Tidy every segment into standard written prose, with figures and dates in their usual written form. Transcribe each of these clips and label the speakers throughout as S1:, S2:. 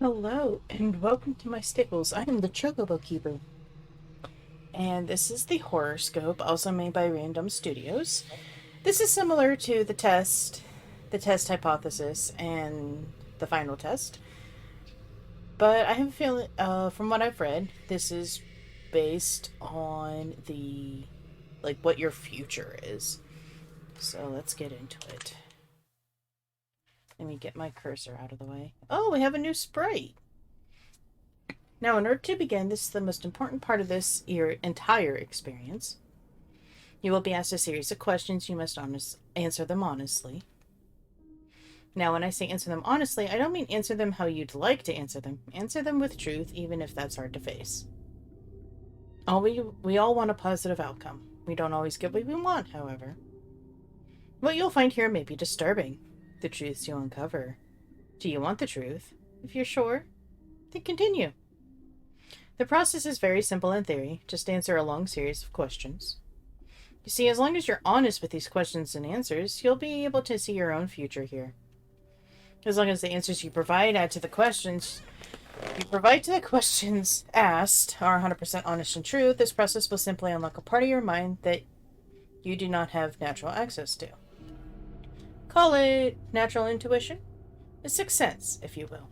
S1: Hello, and welcome to my stables. I am the Chocobo Keeper, and this is the Horrorscope, also made by Randumb Studios. This is similar to the test hypothesis, and the final test, but I have a feeling, from what I've read, this is based on what your future is. So let's get into it. Let me get my cursor out of the way. Oh, we have a new sprite! Now, in order to begin, this is the most important part of this entire experience. You will be asked a series of questions. You must answer them honestly. Now, when I say answer them honestly, I don't mean answer them how you'd like to answer them. Answer them with truth, even if that's hard to face. We all want a positive outcome. We don't always get what we want, however. What you'll find here may be disturbing. The truths you uncover. Do you want the truth? If you're sure, then continue. The process is very simple in theory. Just answer a long series of questions. You see, as long as you're honest with these questions and answers, you'll be able to see your own future here. As long as the answers you provide to the questions asked are 100% honest and true, this process will simply unlock a part of your mind that you do not have natural access to. Call it natural intuition, a sixth sense, if you will.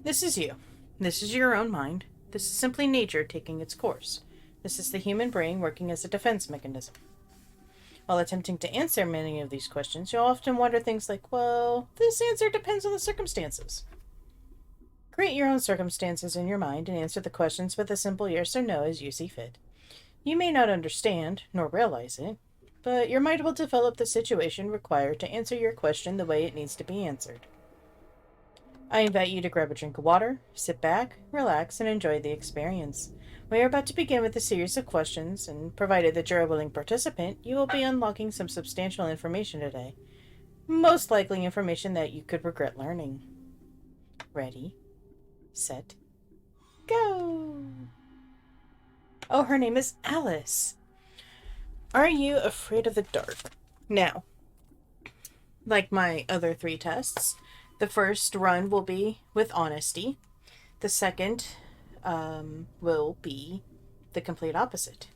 S1: This is you. This is your own mind. This is simply nature taking its course. This is the human brain working as a defense mechanism. While attempting to answer many of these questions, you'll often wonder things like, well, this answer depends on the circumstances. Create your own circumstances in your mind and answer the questions with a simple yes or no as you see fit. You may not understand, nor realize it, but your mind will develop the situation required to answer your question the way it needs to be answered. I invite you to grab a drink of water, sit back, relax, and enjoy the experience. We are about to begin with a series of questions, and provided that you're a willing participant, you will be unlocking some substantial information today. Most likely information that you could regret learning. Ready, set, go! Oh, her name is Alice. Are you afraid of the dark? Now, like my other 3 tests, the first run will be with honesty. The second will be the complete opposite.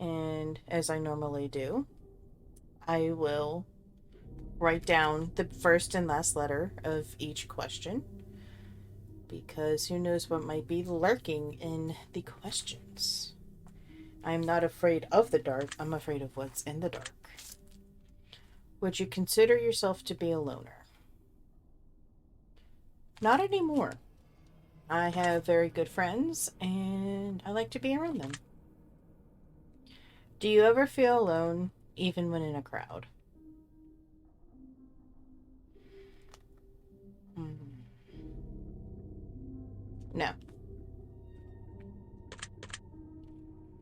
S1: And as I normally do, I will write down the first and last letter of each question, because who knows what might be lurking in the questions. I'm not afraid of the dark, I'm afraid of what's in the dark. Would you consider yourself to be a loner? Not anymore. I have very good friends, and I like to be around them. Do you ever feel alone, even when in a crowd? No.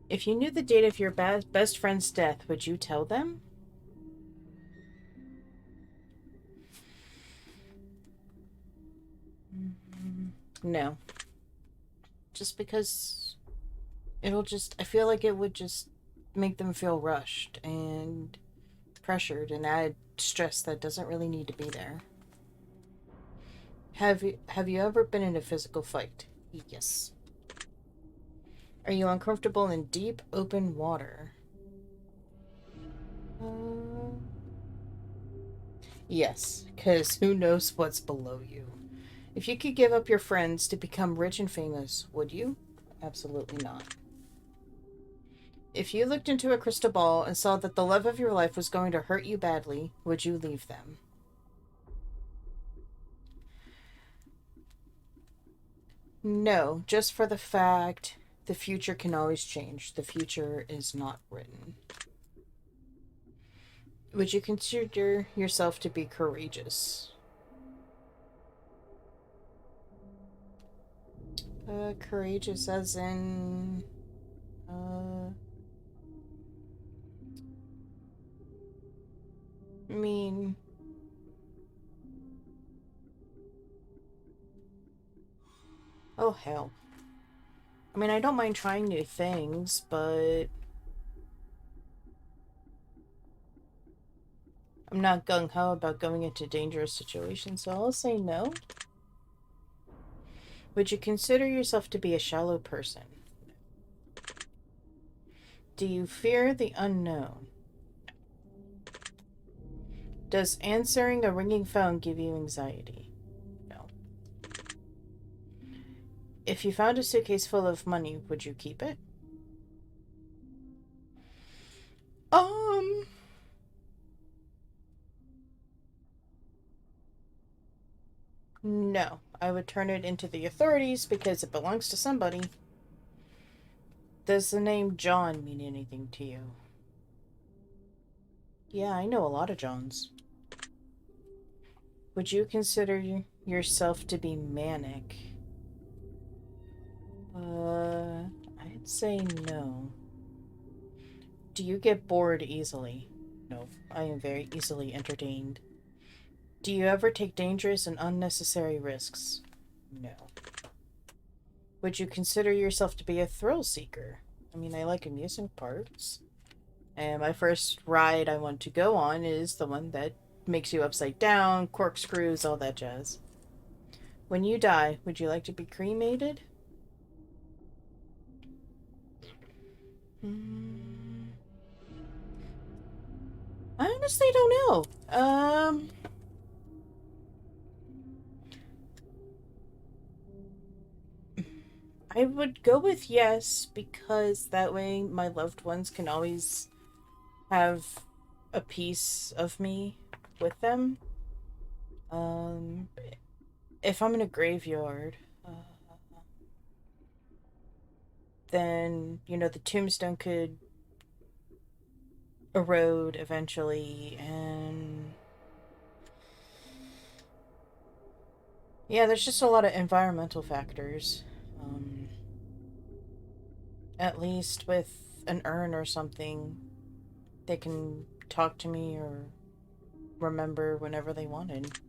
S1: If you knew the date of your best friend's death, would you tell them? No. Just because I feel like it would just make them feel rushed and pressured and add stress that doesn't really need to be there. Have you ever been in a physical fight? Yes. Are you uncomfortable in deep, open water? Yes, because who knows what's below you. If you could give up your friends to become rich and famous, would you? Absolutely not. If you looked into a crystal ball and saw that the love of your life was going to hurt you badly, would you leave them? No, just for the fact the future can always change. The future is not written. Would you consider yourself to be courageous? Courageous as in... I mean... Oh, hell. I mean, I don't mind trying new things, but... I'm not gung-ho about going into dangerous situations, so I'll say no. Would you consider yourself to be a shallow person? Do you fear the unknown? Does answering a ringing phone give you anxiety? No. If you found a suitcase full of money, would you keep it? No. I would turn it into the authorities because it belongs to somebody. Does the name John mean anything to you? Yeah, I know a lot of Johns. Would you consider yourself to be manic? I'd say no. Do you get bored easily? No, I am very easily entertained. Do you ever take dangerous and unnecessary risks? No. Would you consider yourself to be a thrill seeker? I mean, I like amusement parks. And my first ride I want to go on is the one that makes you upside down, corkscrews, all that jazz. When you die, would you like to be cremated? I honestly don't know. I would go with yes, because that way my loved ones can always have a piece of me with them. Um, if I'm in a graveyard, then, the tombstone could erode eventually, and yeah, there's just a lot of environmental factors. At least with an urn or something, they can talk to me or remember whenever they wanted.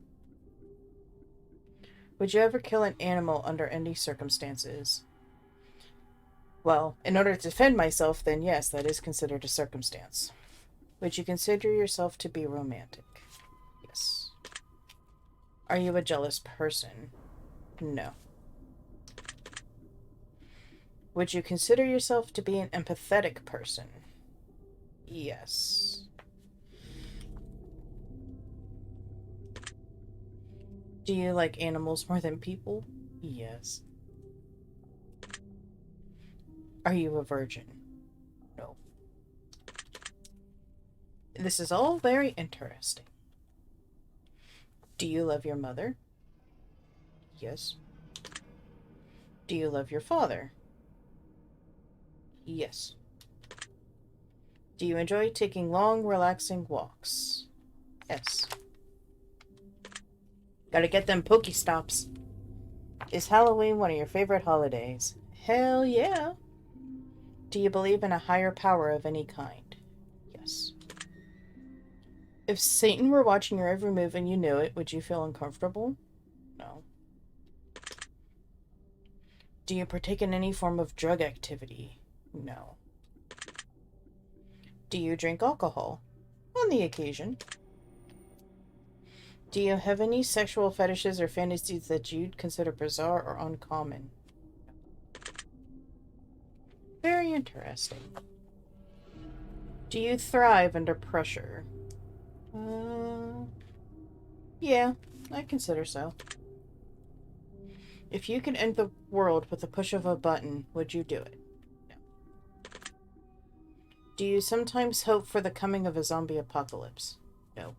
S1: Would you ever kill an animal under any circumstances? Well, in order to defend myself, then yes, that is considered a circumstance. Would you consider yourself to be romantic? Yes. Are you a jealous person? No. Would you consider yourself to be an empathetic person? Yes. Do you like animals more than people? Yes. Are you a virgin? No. This is all very interesting. Do you love your mother? Yes. Do you love your father? Yes. Do you enjoy taking long, relaxing walks? Yes. Gotta get them Pokestops. Is Halloween one of your favorite holidays? Hell yeah. Do you believe in a higher power of any kind? Yes. If Satan were watching your every move and you knew it, would you feel uncomfortable? No. Do you partake in any form of drug activity? No. Do you drink alcohol? On the occasion. Do you have any sexual fetishes or fantasies that you'd consider bizarre or uncommon? Very interesting. Do you thrive under pressure? Yeah, I consider so. If you could end the world with the push of a button, would you do it? No. Do you sometimes hope for the coming of a zombie apocalypse? No.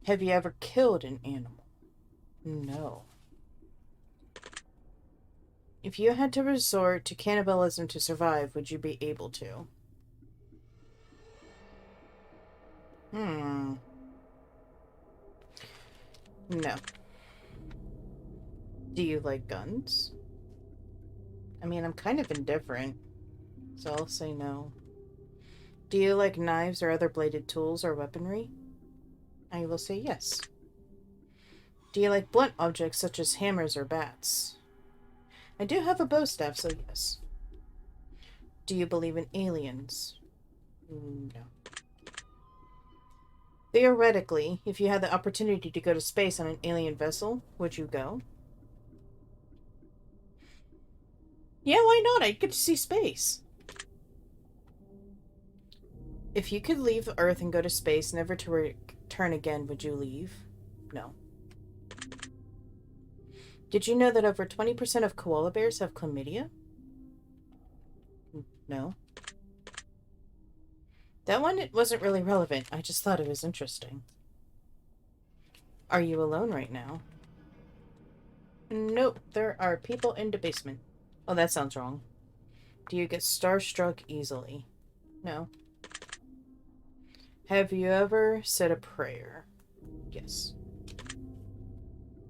S1: Have you ever killed an animal? No. If you had to resort to cannibalism to survive, would you be able to? No. Do you like guns? I mean, I'm kind of indifferent, so I'll say no. Do you like knives or other bladed tools or weaponry? I will say yes. Do you like blunt objects such as hammers or bats? I do have a bow staff, so yes. Do you believe in aliens? No. Theoretically, if you had the opportunity to go to space on an alien vessel, would you go? Yeah, why not? I'd get to see space. If you could leave Earth and go to space, never to return again, would you leave? No. Did you know that over 20% of koala bears have chlamydia? No. That one, it wasn't really relevant. I just thought it was interesting. Are you alone right now? Nope, there are people in the basement. Oh, that sounds wrong. Do you get starstruck easily? No. Have you ever said a prayer? Yes.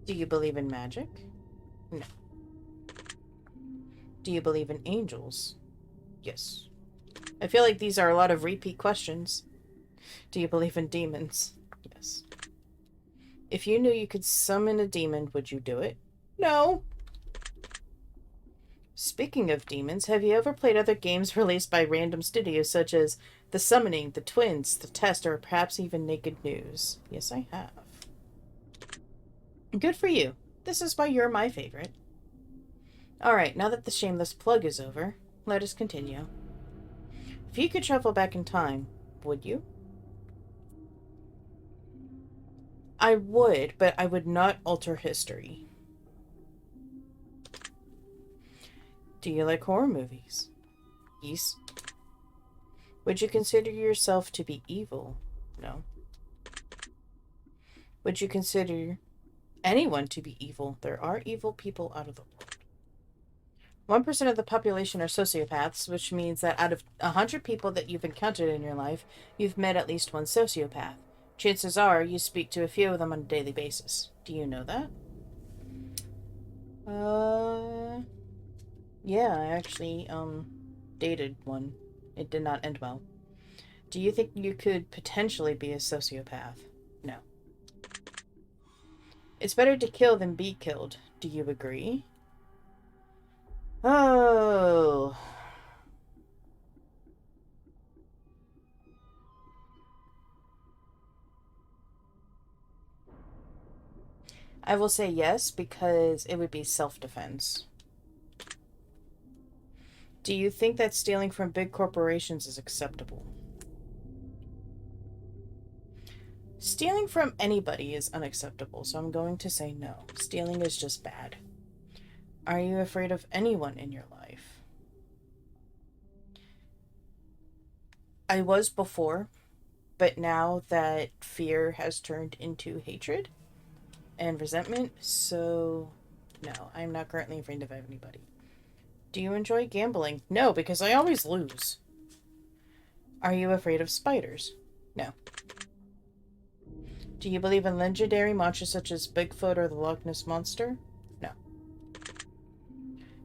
S1: Do you believe in magic? No. Do you believe in angels? Yes. I feel like these are a lot of repeat questions. Do you believe in demons? Yes. If you knew you could summon a demon, would you do it? No. Speaking of demons, have you ever played other games released by Randumb Studios, such as The Summoning, The Twins, The Test, or perhaps even Naked News? Yes, I have. Good for you. This is why you're my favorite. Alright, now that the shameless plug is over, let us continue. If you could travel back in time, would you? I would, but I would not alter history. Do you like horror movies? Yes. Would you consider yourself to be evil? No. Would you consider anyone to be evil? There are evil people out of the world. 1% of the population are sociopaths, which means that out of 100 people that you've encountered in your life, you've met at least one sociopath. Chances are you speak to a few of them on a daily basis. Do you know that? Yeah, I actually, dated one. It did not end well. Do you think you could potentially be a sociopath? No. It's better to kill than be killed. Do you agree? Oh. I will say yes, because it would be self-defense. Do you think that stealing from big corporations is acceptable? Stealing from anybody is unacceptable, so I'm going to say no. Stealing is just bad. Are you afraid of anyone in your life? I was before, but now that fear has turned into hatred and resentment, so no, I'm not currently afraid of anybody. Do you enjoy gambling? No, because I always lose. Are you afraid of spiders? No. Do you believe in legendary monsters such as Bigfoot or the Loch Ness Monster? No.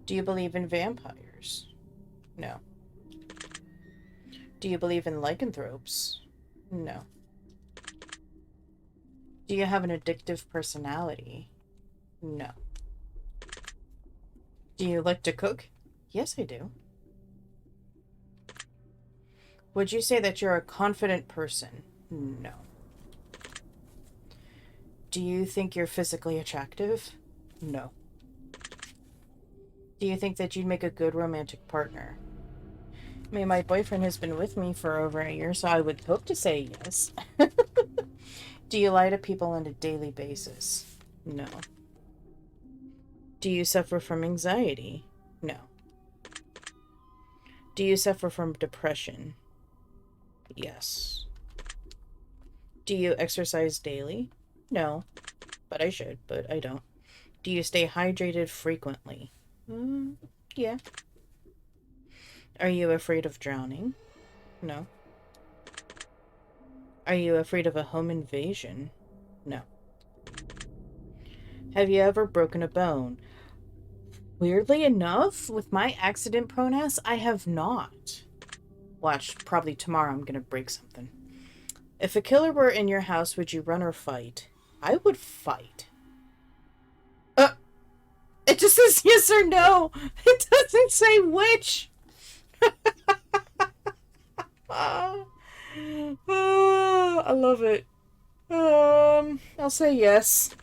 S1: Do you believe in vampires? No. Do you believe in lycanthropes? No. Do you have an addictive personality? No. Do you like to cook? Yes, I do. Would you say that you're a confident person? No. Do you think you're physically attractive? No. Do you think that you'd make a good romantic partner? I mean, my boyfriend has been with me for over a year, so I would hope to say yes. Do you lie to people on a daily basis? No. Do you suffer from anxiety? No. Do you suffer from depression? Yes. Do you exercise daily? No. But I should, but I don't. Do you stay hydrated frequently? Yeah. Are you afraid of drowning? No. Are you afraid of a home invasion? No. Have you ever broken a bone? Weirdly enough, with my accident-prone ass, I have not. Watch, probably tomorrow I'm gonna break something. If a killer were in your house, would you run or fight? I would fight. It just says yes or no. It doesn't say which. I love it. I'll say yes.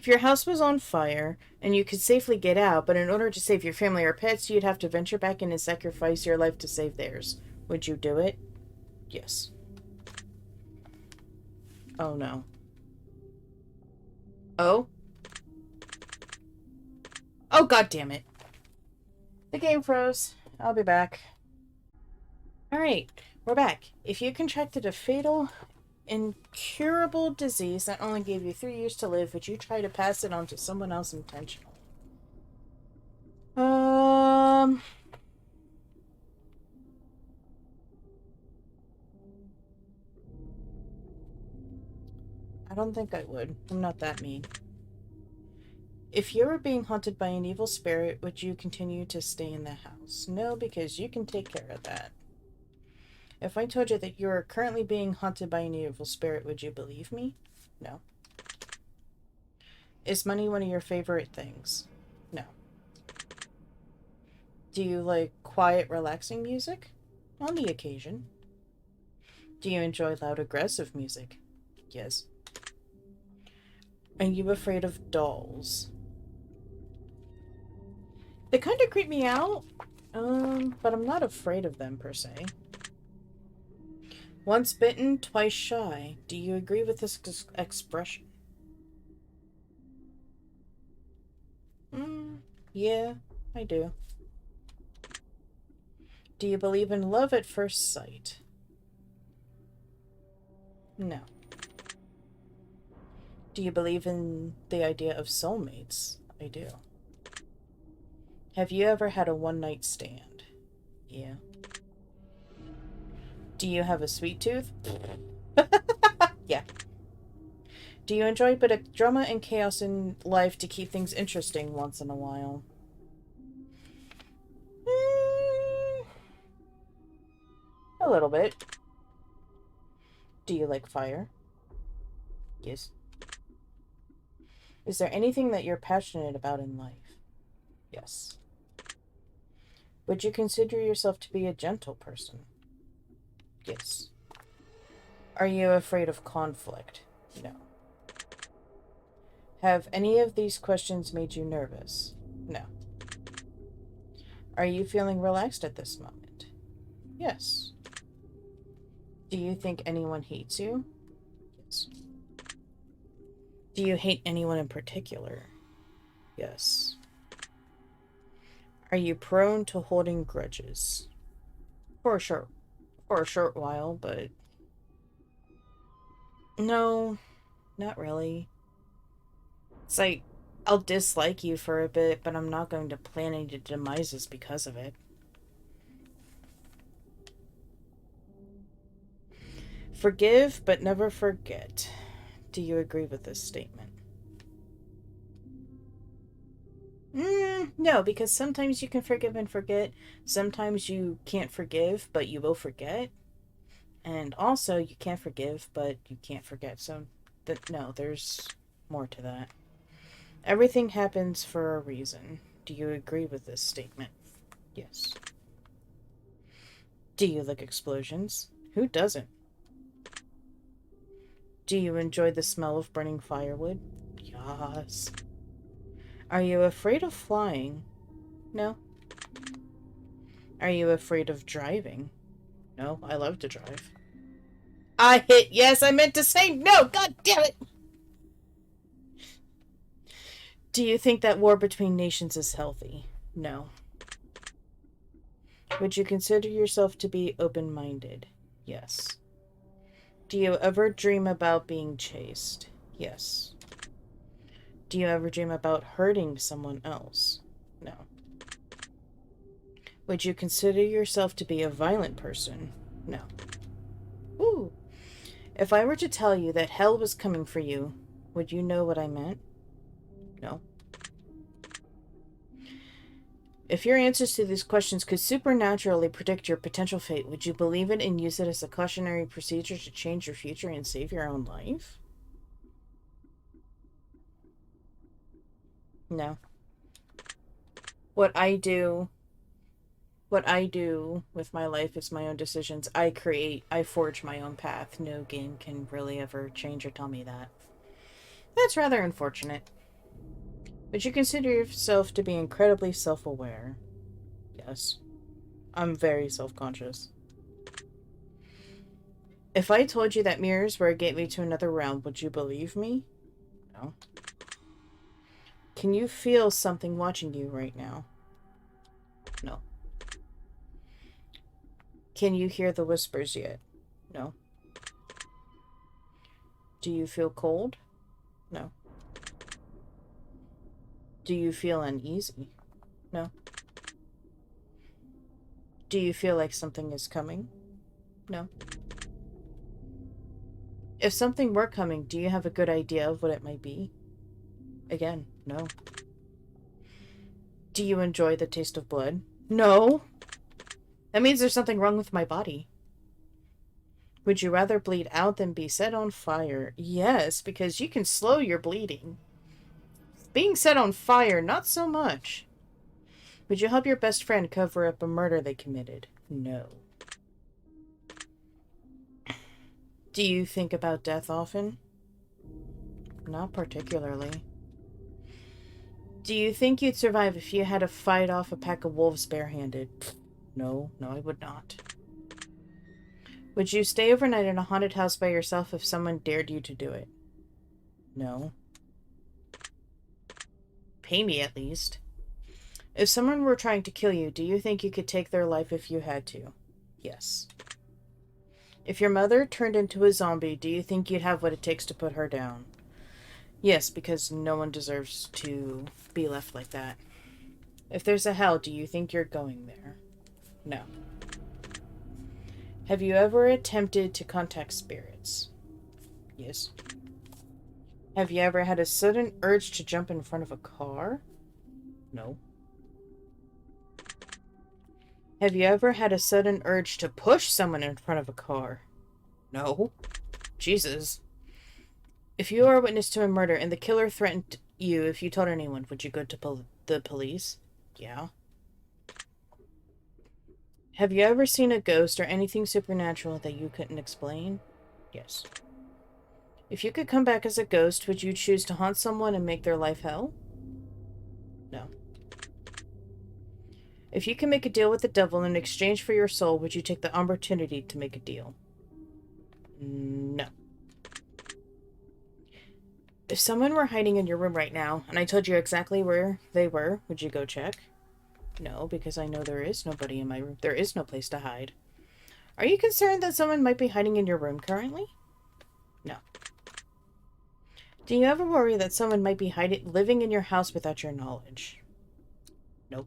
S1: If your house was on fire and you could safely get out, but in order to save your family or pets, you'd have to venture back in and sacrifice your life to save theirs, would you do it? Yes. Oh no. Oh? Oh, god damn it. The game froze. I'll be back. Alright, we're back. If you contracted a fatal, incurable disease that only gave you 3 years to live, would you try to pass it on to someone else intentionally? I don't think I would. I'm not that mean. If you were being haunted by an evil spirit, would you continue to stay in the house? No, because you can take care of that. If I told you that you are currently being haunted by an evil spirit, would you believe me? No. Is money one of your favorite things? No. Do you like quiet, relaxing music? On the occasion. Do you enjoy loud, aggressive music? Yes. Are you afraid of dolls? They kind of creep me out, but I'm not afraid of them per se. Once bitten, twice shy. Do you agree with this expression? Yeah, I do. Do you believe in love at first sight? No. Do you believe in the idea of soulmates? I do. Have you ever had a one-night stand? Yeah. Do you have a sweet tooth? Yeah. Do you enjoy a bit of drama and chaos in life to keep things interesting once in a while? A little bit. Do you like fire? Yes. Is there anything that you're passionate about in life? Yes. Would you consider yourself to be a gentle person? Yes. Are you afraid of conflict? No. Have any of these questions made you nervous? No. Are you feeling relaxed at this moment? Yes. Do you think anyone hates you? Yes. Do you hate anyone in particular? Yes. Are you prone to holding grudges? For a short while, but no, not really. It's like, I'll dislike you for a bit, but I'm not going to plan any demises because of it. Forgive, but never forget. Do you agree with this statement? No, because sometimes you can forgive and forget. Sometimes you can't forgive, but you will forget. And also, you can't forgive, but you can't forget. So, no, there's more to that. Everything happens for a reason. Do you agree with this statement? Yes. Do you like explosions? Who doesn't? Do you enjoy the smell of burning firewood? Yes. Are you afraid of flying? No. Are you afraid of driving? No, I love to drive. I hit yes, I meant to say no! God damn it! Do you think that war between nations is healthy? No. Would you consider yourself to be open-minded? Yes. Do you ever dream about being chased? Yes. Do you ever dream about hurting someone else? No. Would you consider yourself to be a violent person? No. Ooh. If I were to tell you that hell was coming for you, would you know what I meant? No. If your answers to these questions could supernaturally predict your potential fate, would you believe it and use it as a cautionary procedure to change your future and save your own life? No. What I do with my life is my own decisions. I forge my own path. No game can really ever change or tell me that. That's rather unfortunate. Would you consider yourself to be incredibly self-aware? Yes. I'm very self-conscious. If I told you that mirrors were a gateway to another realm, would you believe me? No. Can you feel something watching you right now? No. Can you hear the whispers yet? No. Do you feel cold? No. Do you feel uneasy? No. Do you feel like something is coming? No. If something were coming, do you have a good idea of what it might be? Again, no. Do you enjoy the taste of blood? No. That means there's something wrong with my body. Would you rather bleed out than be set on fire? Yes, because you can slow your bleeding. Being set on fire, not so much. Would you help your best friend cover up a murder they committed? No. Do you think about death often? Not particularly. Do you think you'd survive if you had to fight off a pack of wolves barehanded? No, I would not. Would you stay overnight in a haunted house by yourself if someone dared you to do it? No. Pay me, at least. If someone were trying to kill you, do you think you could take their life if you had to? Yes. If your mother turned into a zombie, do you think you'd have what it takes to put her down? Yes, because no one deserves to be left like that. If there's a hell, do you think you're going there? No. Have you ever attempted to contact spirits? Yes. Have you ever had a sudden urge to jump in front of a car? No. Have you ever had a sudden urge to push someone in front of a car? No. Jesus. If you are a witness to a murder and the killer threatened you if you told anyone, would you go to the police? Yeah. Have you ever seen a ghost or anything supernatural that you couldn't explain? Yes. If you could come back as a ghost, would you choose to haunt someone and make their life hell? No. If you can make a deal with the devil in exchange for your soul, would you take the opportunity to make a deal? No. If someone were hiding in your room right now, and I told you exactly where they were, would you go check? No, because I know there is nobody in my room. There is no place to hide. Are you concerned that someone might be hiding in your room currently? No. Do you ever worry that someone might be living in your house without your knowledge? Nope.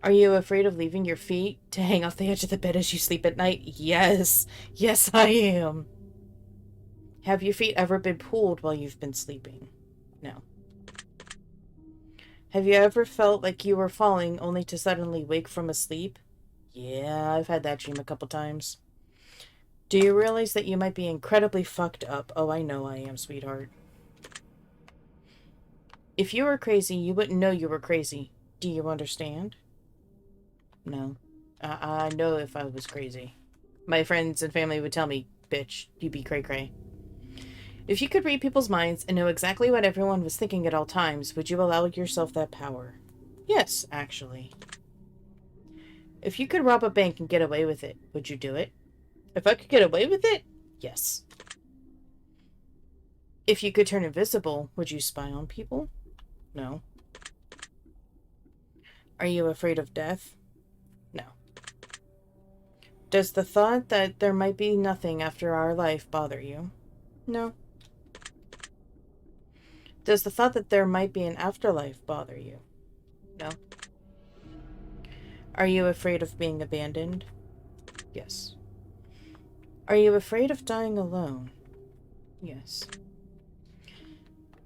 S1: Are you afraid of leaving your feet to hang off the edge of the bed as you sleep at night? Yes. Yes, I am. Have your feet ever been pulled while you've been sleeping? No. Have you ever felt like you were falling only to suddenly wake from a sleep? Yeah, I've had that dream a couple times. Do you realize that you might be incredibly fucked up? Oh, I know I am, sweetheart. If you were crazy, you wouldn't know you were crazy. Do you understand? No. I know if I was crazy. My friends and family would tell me, bitch, you be cray-cray. If you could read people's minds and know exactly what everyone was thinking at all times, would you allow yourself that power? Yes, actually. If you could rob a bank and get away with it, would you do it? If I could get away with it? Yes. If you could turn invisible, would you spy on people? No. Are you afraid of death? No. Does the thought that there might be nothing after our life bother you? No. Does the thought that there might be an afterlife bother you? No. Are you afraid of being abandoned? Yes. Are you afraid of dying alone? Yes.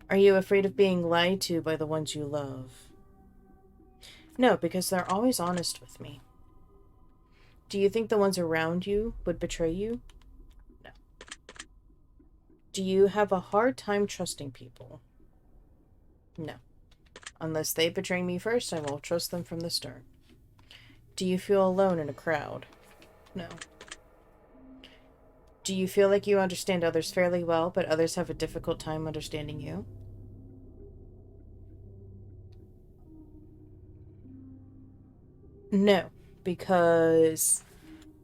S1: Are you afraid of being lied to by the ones you love? No, because they're always honest with me. Do you think the ones around you would betray you? No. Do you have a hard time trusting people? No. Unless they betray me first, I won't trust them from the start. Do you feel alone in a crowd? No. Do you feel like you understand others fairly well, but others have a difficult time understanding you? No, because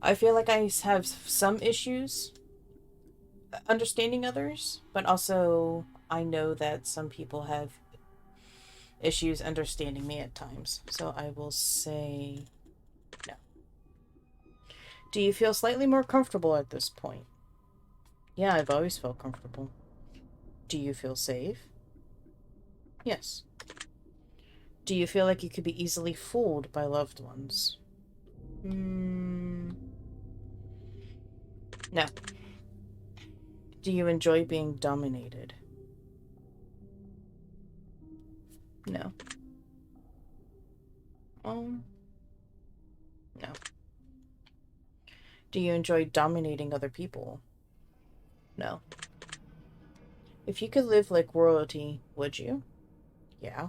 S1: I feel like I have some issues understanding others, but also I know that some people have issues understanding me at times. So I will say no. Do you feel slightly more comfortable at this point? Yeah, I've always felt comfortable. Do you feel safe? Yes. Do you feel like you could be easily fooled by loved ones? No. Do you enjoy being dominated? No. Um, no. Do you enjoy dominating other people? No. If you could live like royalty, would you? Yeah.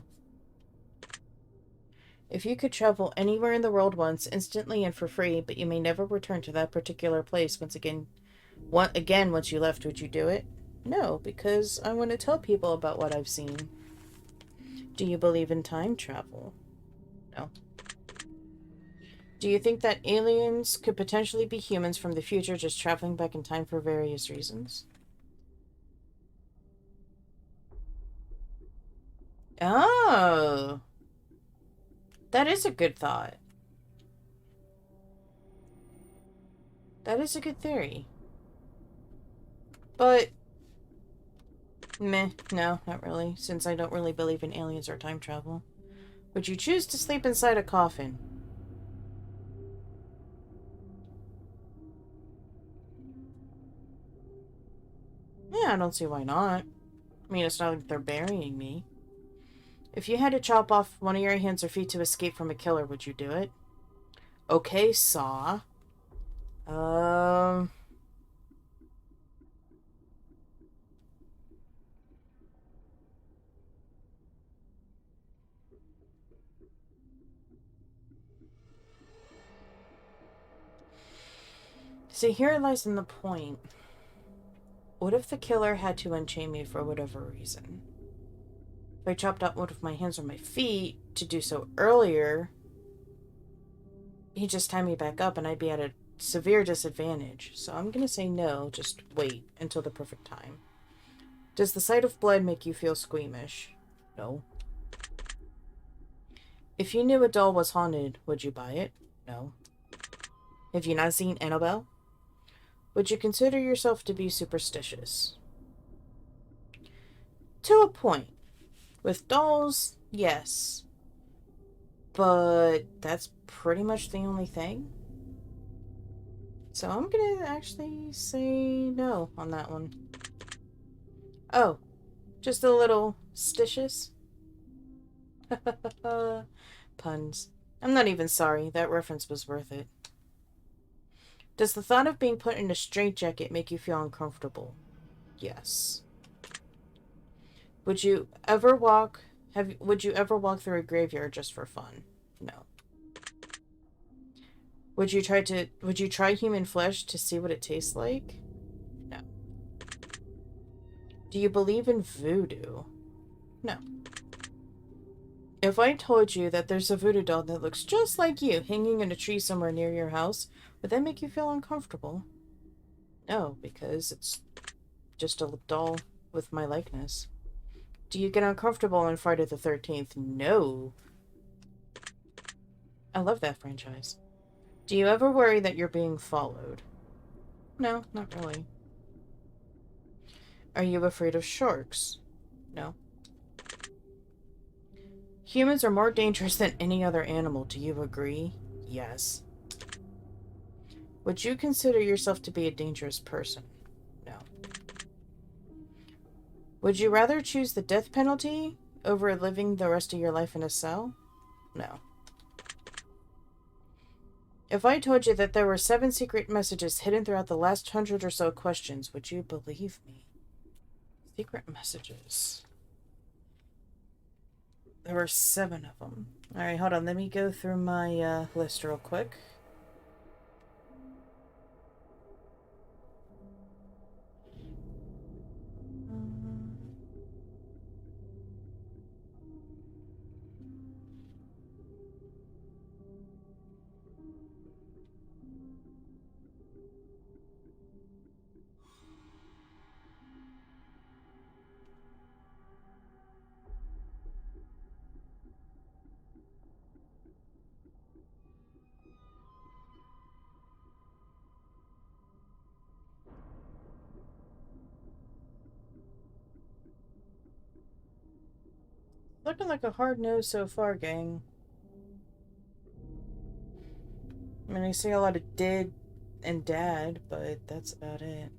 S1: If you could travel anywhere in the world once, instantly and for free, but you may never return to that particular place once you left, would you do it? No, because I want to tell people about what I've seen. Do you believe in time travel? No. Do you think that aliens could potentially be humans from the future just traveling back in time for various reasons? Oh, that is a good thought. That is a good theory. But, meh, no, not really, since I don't really believe in aliens or time travel. Would you choose to sleep inside a coffin? Yeah, I don't see why not. I mean, it's not like they're burying me. If you had to chop off one of your hands or feet to escape from a killer, would you do it? Okay, Saw. Um... See, here lies in the point. What if the killer had to unchain me for whatever reason? If I chopped out one of my hands or my feet to do so earlier, he'd just tie me back up and I'd be at a severe disadvantage. So I'm gonna say no, just wait until the perfect time. Does the sight of blood make you feel squeamish? No. If you knew a doll was haunted, would you buy it? No. Have you not seen Annabelle? Would you consider yourself to be superstitious? To a point. With dolls, yes. But that's pretty much the only thing. So I'm gonna actually say no on that one. Oh, just a little stitious? Puns. I'm not even sorry. That reference was worth it. Does the thought of being put in a straitjacket make you feel uncomfortable? Yes. Would you ever walk through a graveyard just for fun? No. Would you try human flesh to see what it tastes like? No. Do you believe in voodoo? No. If I told you that there's a voodoo doll that looks just like you hanging in a tree somewhere near your house, would that make you feel uncomfortable? No, because it's just a doll with my likeness. Do you get uncomfortable on Friday the 13th? No. I love that franchise. Do you ever worry that you're being followed? No, not really. Are you afraid of sharks? No. Humans are more dangerous than any other animal. Do you agree? Yes. Would you consider yourself to be a dangerous person? No. Would you rather choose the death penalty over living the rest of your life in a cell? No. If I told you that there were 7 secret messages hidden throughout the last 100 or so questions, would you believe me? Secret messages. There were 7 of them. Alright, hold on. Let me go through my list real quick. Looking like a hard no so far, gang. I mean, I see a lot of did and dad, but that's about it.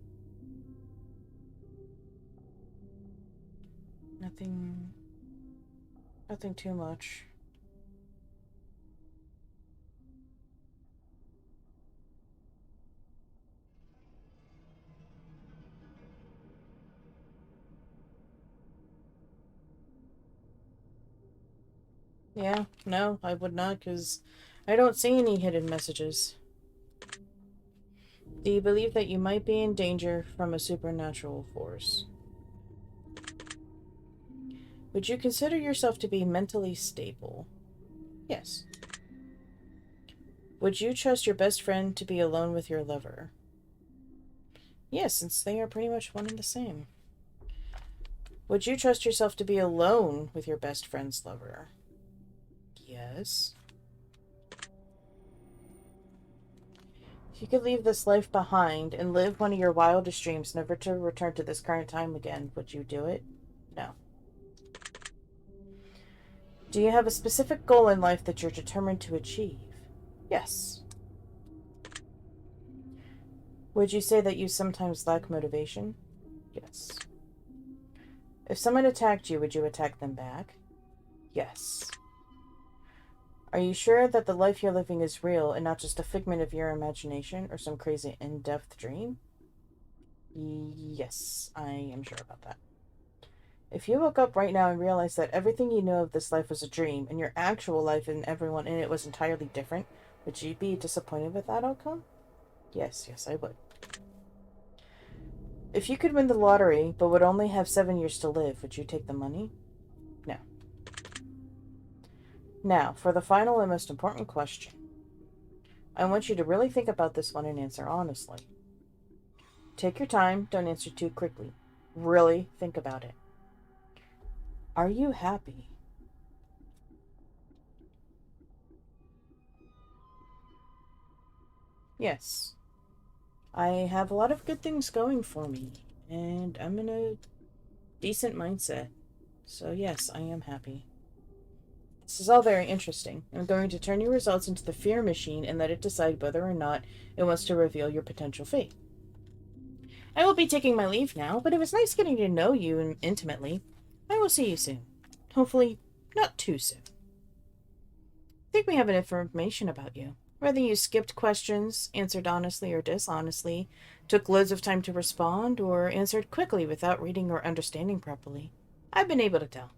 S1: Nothing... Nothing too much. Yeah, no, I would not, because I don't see any hidden messages. Do you believe that you might be in danger from a supernatural force? Would you consider yourself to be mentally stable? Yes. Would you trust your best friend to be alone with your lover? Yes, since they are pretty much one and the same. Would you trust yourself to be alone with your best friend's lover? Yes. If you could leave this life behind and live one of your wildest dreams, never to return to this current time again, would you do it? No. Do you have a specific goal in life that you're determined to achieve? Yes. Would you say that you sometimes lack motivation? Yes. If someone attacked you, would you attack them back? Yes. Are you sure that the life you're living is real and not just a figment of your imagination or some crazy in-depth dream? Yes, I am sure about that. If you woke up right now and realized that everything you know of this life was a dream and your actual life and everyone in it was entirely different, would you be disappointed with that outcome? Yes, I would. If you could win the lottery but would only have 7 years to live, would you take the money? No. Now, for the final and most important question. I want you to really think about this one and answer honestly. Take your time, don't answer too quickly. Really think about it. Are you happy? Yes. I have a lot of good things going for me, and I'm in a decent mindset. So yes, I am happy. This is all very interesting. I'm going to turn your results into the fear machine and let it decide whether or not it wants to reveal your potential fate. I will be taking my leave now, but it was nice getting to know you intimately. I will see you soon. Hopefully, not too soon. I think we have an information about you. Whether you skipped questions, answered honestly or dishonestly, took loads of time to respond, or answered quickly without reading or understanding properly, I've been able to tell.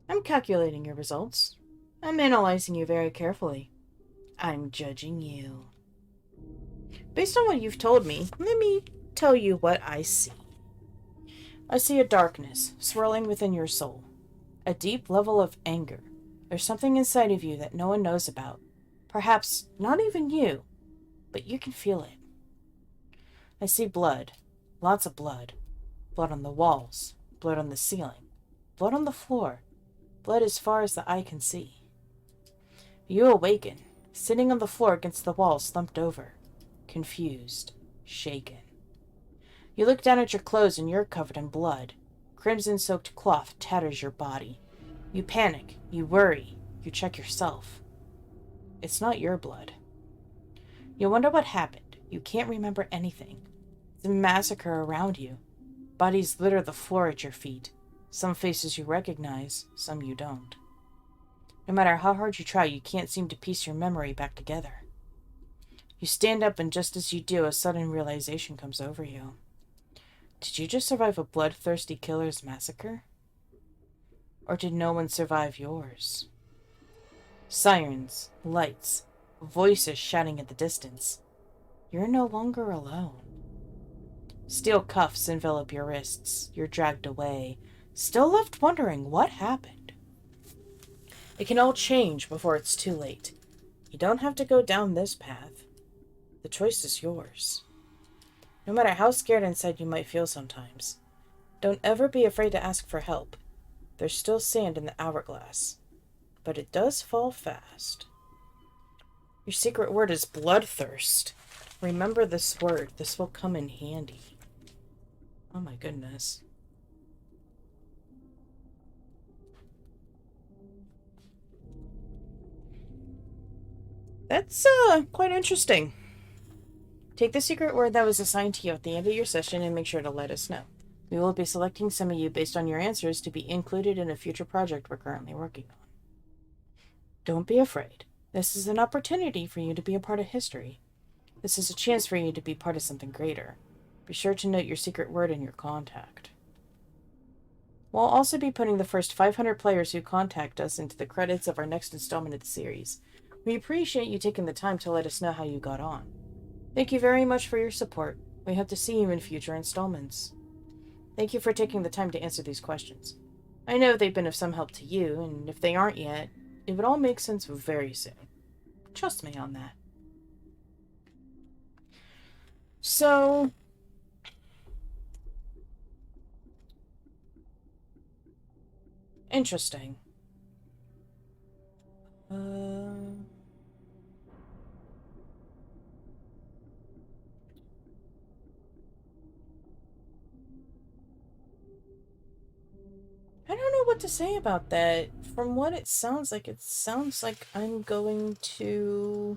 S1: I'm calculating your results. I'm analyzing you very carefully. I'm judging you. Based on what you've told me, let me tell you what I see. I see a darkness swirling within your soul, a deep level of anger. There's something inside of you that no one knows about. Perhaps not even you, but you can feel it. I see blood, lots of blood. Blood on the walls, blood on the ceiling, blood on the floor, blood as far as the eye can see. You awaken, sitting on the floor against the wall, slumped over, confused, shaken. You look down at your clothes and you're covered in blood. Crimson-soaked cloth tatters your body. You panic, you worry, you check yourself. It's not your blood. You wonder what happened. You can't remember anything. It's a massacre around you. Bodies litter the floor at your feet. Some faces you recognize, some you don't. No matter how hard you try, you can't seem to piece your memory back together. You stand up, and just as you do, a sudden realization comes over you. Did you just survive a bloodthirsty killer's massacre? Or did no one survive yours? Sirens, lights, voices shouting at the distance. You're no longer alone. Steel cuffs envelop your wrists. You're dragged away, still left wondering what happened. It can all change before it's too late. You don't have to go down this path. The choice is yours. No matter how scared inside you might feel sometimes, don't ever be afraid to ask for help. There's still sand in the hourglass, but it does fall fast. Your secret word is bloodthirst. Remember this word. This will come in handy. Oh my goodness. That's, quite interesting. Take the secret word that was assigned to you at the end of your session and make sure to let us know. We will be selecting some of you based on your answers to be included in a future project we're currently working on. Don't be afraid. This is an opportunity for you to be a part of history. This is a chance for you to be part of something greater. Be sure to note your secret word in your contact. We'll also be putting the first 500 players who contact us into the credits of our next installment of the series. We appreciate you taking the time to let us know how you got on. Thank you very much for your support. We hope to see you in future installments. Thank you for taking the time to answer these questions. I know they've been of some help to you, and if they aren't yet, it would all make sense very soon. Trust me on that. So, interesting. I don't know what to say about that. From what it sounds like I'm going to...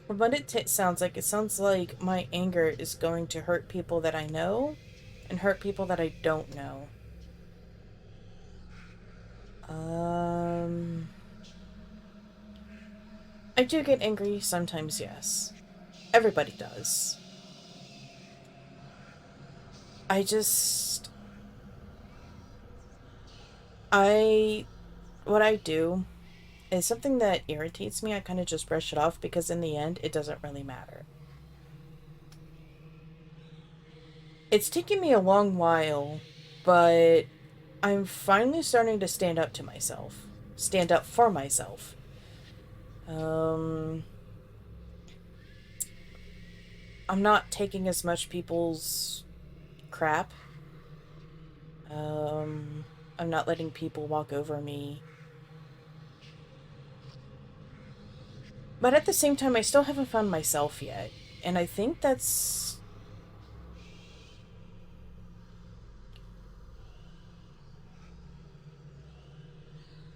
S1: From what it sounds like my anger is going to hurt people that I know and hurt people that I don't know. I do get angry sometimes, yes. Everybody does. What I do is something that irritates me. I kind of just brush it off because in the end, it doesn't really matter. It's taken me a long while, but I'm finally starting to stand up to myself. Stand up for myself. I'm not taking as much people's crap. I'm not letting people walk over me. But at the same time, I still haven't found myself yet. And I think that's...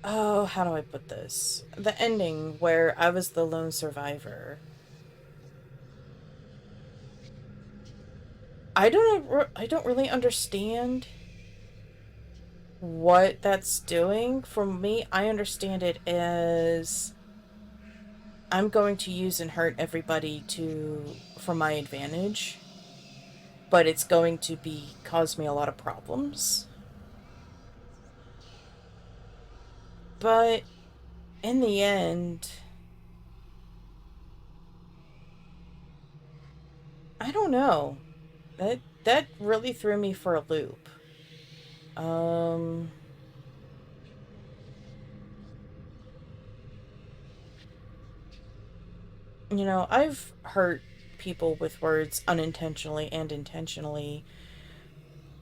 S1: Oh, how do I put this? The ending where I was the lone survivor. I don't really understand what that's doing. For me, I understand it as I'm going to use and hurt everybody for my advantage, but it's going to cause me a lot of problems. But in the end, I don't know. That really threw me for a loop. You know, I've hurt people with words unintentionally and intentionally.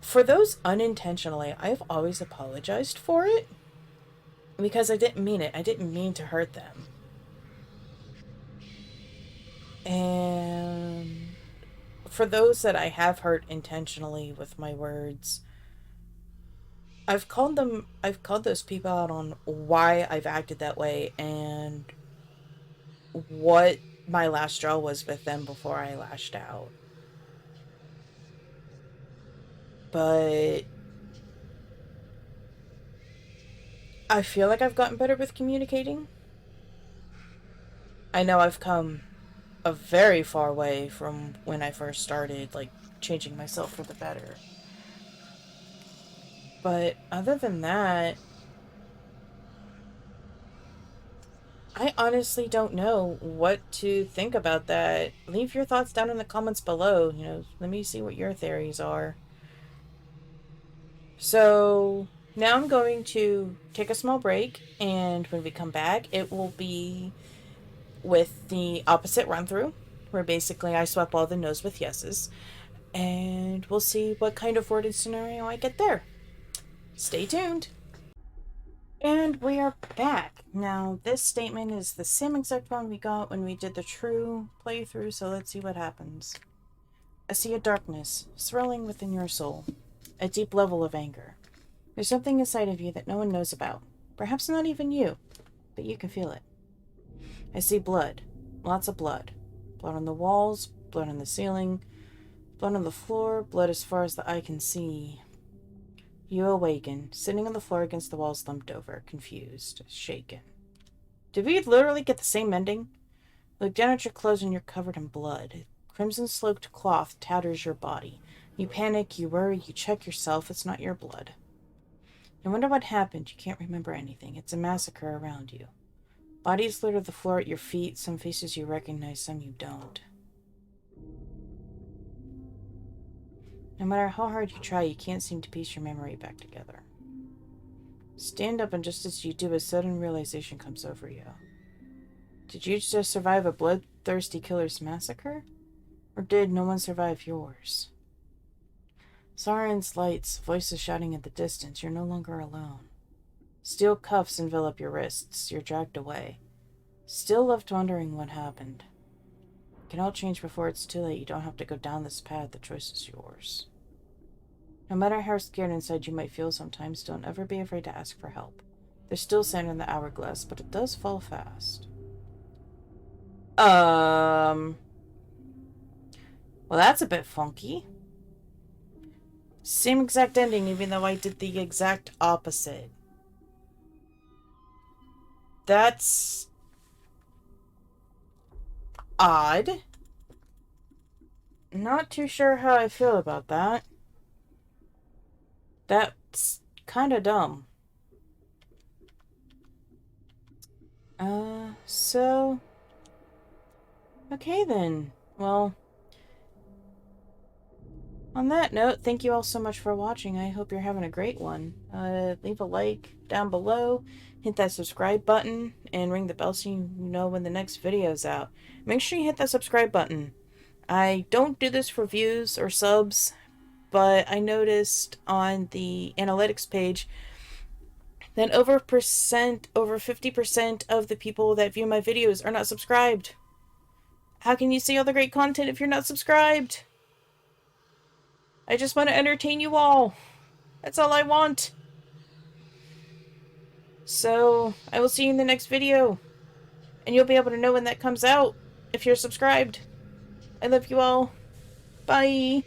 S1: For those unintentionally, I've always apologized for it because I didn't mean it. I didn't mean to hurt them. And for those that I have hurt intentionally with my words, I've called those people out on why I've acted that way and what my last straw was with them before I lashed out. But I feel like I've gotten better with communicating. I know I've come a very far way from when I first started, like, changing myself for the better. But other than that, I honestly don't know what to think about that. Leave your thoughts down in the comments below. You know, let me see what your theories are. So now I'm going to take a small break, and when we come back, it will be with the opposite run through, where basically I swap all the no's with yeses, and we'll see what kind of worded scenario I get there. Stay tuned. And we are back. Now, this statement is the same exact one we got when we did the true playthrough, so let's see what happens. I see a darkness swirling within your soul. a deep level of anger. There's something inside of you that no one knows about. Perhaps not even you, but you can feel it. I see blood. Lots of blood. Blood on the walls, blood on the ceiling, blood on the floor, blood as far as the eye can see. You awaken, sitting on the floor against the wall, slumped over, confused, shaken. Did we literally get the same ending? Look down at your clothes and you're covered in blood. Crimson-sloped cloth tatters your body. You panic, you worry, you check yourself. It's not your blood. You wonder what happened. You can't remember anything. It's a massacre around you. Bodies litter the floor at your feet. Some faces you recognize, some you don't. No matter how hard you try, you can't seem to piece your memory back together. Stand up, and just as you do, a sudden realization comes over you. Did you just survive a bloodthirsty killer's massacre? Or did no one survive yours? Sirens, lights, voices shouting at the distance. You're no longer alone. Steel cuffs envelop your wrists. You're dragged away. Still left wondering what happened. It can all change before it's too late. You don't have to go down this path. The choice is yours. No matter how scared inside you might feel sometimes, don't ever be afraid to ask for help. There's still sand in the hourglass, but it does fall fast. Well, that's a bit funky. Same exact ending, even though I did the exact opposite. That's odd. Not too sure how I feel about that. That's kind of dumb. So... Okay then. Well... On that note, thank you all so much for watching. I hope you're having a great one. Leave a like down below, hit that subscribe button, and ring the bell so you know when the next video's out. Make sure you hit that subscribe button. I don't do this for views or subs, but I noticed on the analytics page that over 50% of the people that view my videos are not subscribed. How can you see all the great content if you're not subscribed? I just want to entertain you all. That's all I want. So, I will see you in the next video. And you'll be able to know when that comes out if you're subscribed. I love you all. Bye.